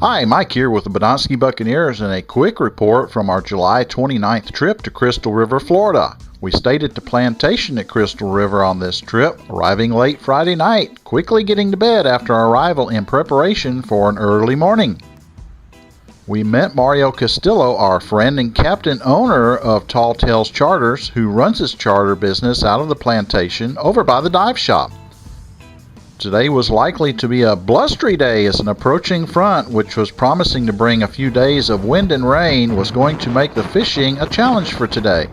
Hi, Mike here with the Badonsky Buccaneers and a quick report from our July 29th trip to Crystal River, Florida. We stayed at the plantation at Crystal River on this trip, arriving late Friday night, quickly getting to bed after our arrival in preparation for an early morning. We met Marrio Castillo, our friend and captain owner of Tall Tales Charters, who runs his charter business out of the plantation over by the dive shop. Today was likely to be a blustery day as an approaching front, which was promising to bring a few days of wind and rain, was going to make the fishing a challenge for today.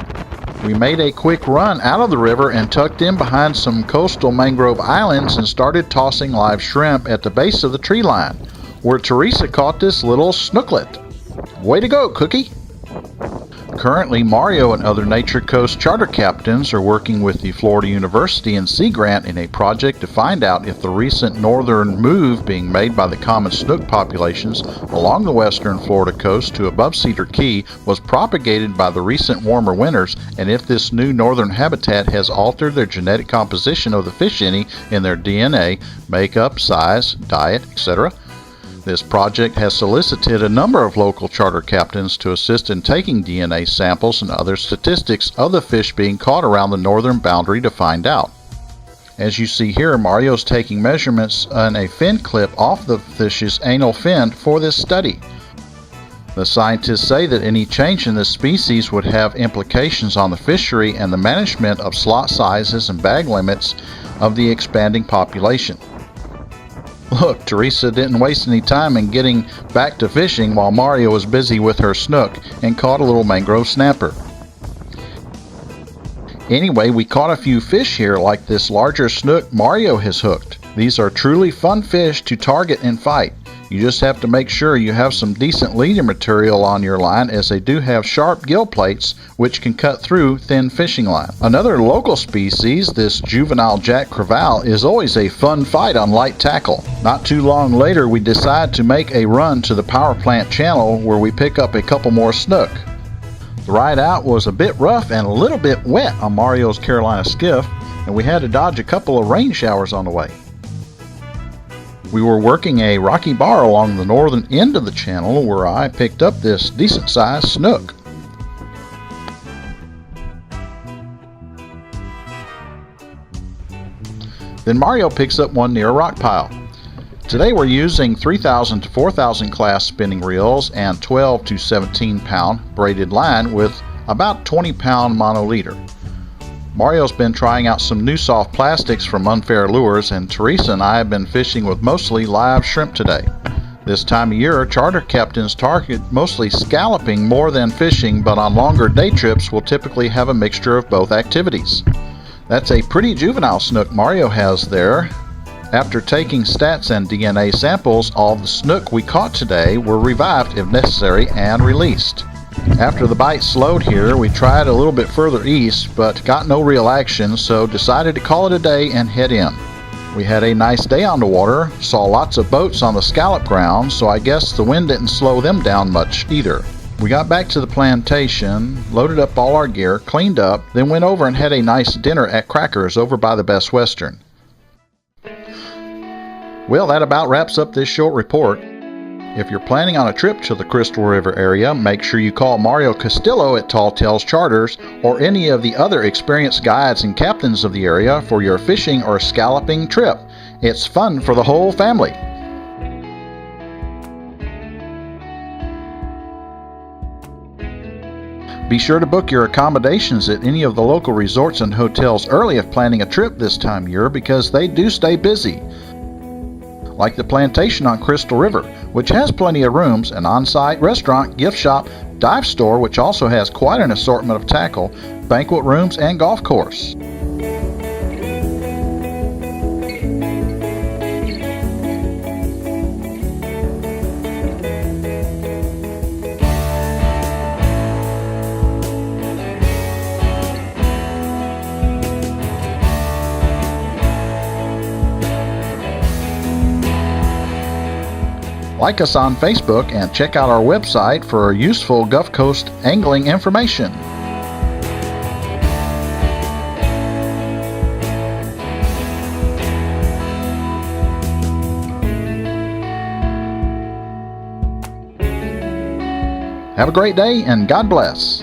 We made a quick run out of the river and tucked in behind some coastal mangrove islands and started tossing live shrimp at the base of the tree line, where Teresa caught this little snooklet. Way to go, Cookie! Currently, Marrio and other Nature Coast charter captains are working with the Florida University and Sea Grant in a project to find out if the recent northern move being made by the common snook populations along the western Florida coast to above Cedar Key was propagated by the recent warmer winters, and if this new northern habitat has altered their genetic composition of the fish any in their DNA, makeup, size, diet, etc. This project has solicited a number of local charter captains to assist in taking DNA samples and other statistics of the fish being caught around the northern boundary to find out. As you see here, Mario's taking measurements on a fin clip off the fish's anal fin for this study. The scientists say that any change in this species would have implications on the fishery and the management of slot sizes and bag limits of the expanding population. Look, Teresa didn't waste any time in getting back to fishing while Marrio was busy with her snook and caught a little mangrove snapper. Anyway, we caught a few fish here like this larger snook Marrio has hooked. These are truly fun fish to target and fight. You just have to make sure you have some decent leading material on your line, as they do have sharp gill plates which can cut through thin fishing line. Another local species, this juvenile Jack Crevalle, is always a fun fight on light tackle. Not too long later, we decide to make a run to the power plant channel where we pick up a couple more snook. The ride out was a bit rough and a little bit wet on Marrio's Carolina skiff, and we had to dodge a couple of rain showers on the way. We were working a rocky bar along the northern end of the channel where I picked up this decent sized snook. Then Marrio picks up one near a rock pile. Today we're using 3,000 to 4,000 class spinning reels and 12 to 17 pound braided line with about 20 pound mono leader. Marrio's been trying out some new soft plastics from Unfair Lures, and Teresa and I have been fishing with mostly live shrimp today. This time of year, charter captains target mostly scalloping more than fishing, but on longer day trips will typically have a mixture of both activities. That's a pretty juvenile snook Marrio has there. After taking stats and DNA samples, all the snook we caught today were revived if necessary and released. After the bite slowed here, we tried a little bit further east, but got no real action, so decided to call it a day and head in. We had a nice day on the water, saw lots of boats on the scallop ground, so I guess the wind didn't slow them down much either. We got back to the plantation, loaded up all our gear, cleaned up, then went over and had a nice dinner at Crackers over by the Best Western. Well, that about wraps up this short report. If you're planning on a trip to the Crystal River area, make sure you call Marrio Castillo at Tall Tales Charters or any of the other experienced guides and captains of the area for your fishing or scalloping trip. It's fun for the whole family. Be sure to book your accommodations at any of the local resorts and hotels early if planning a trip this time of year, because they do stay busy. Like the plantation on Crystal River, which has plenty of rooms, an on-site restaurant, gift shop, dive store, which also has quite an assortment of tackle, banquet rooms, and golf course. Like us on Facebook and check out our website for useful Gulf Coast angling information. Have a great day and God bless.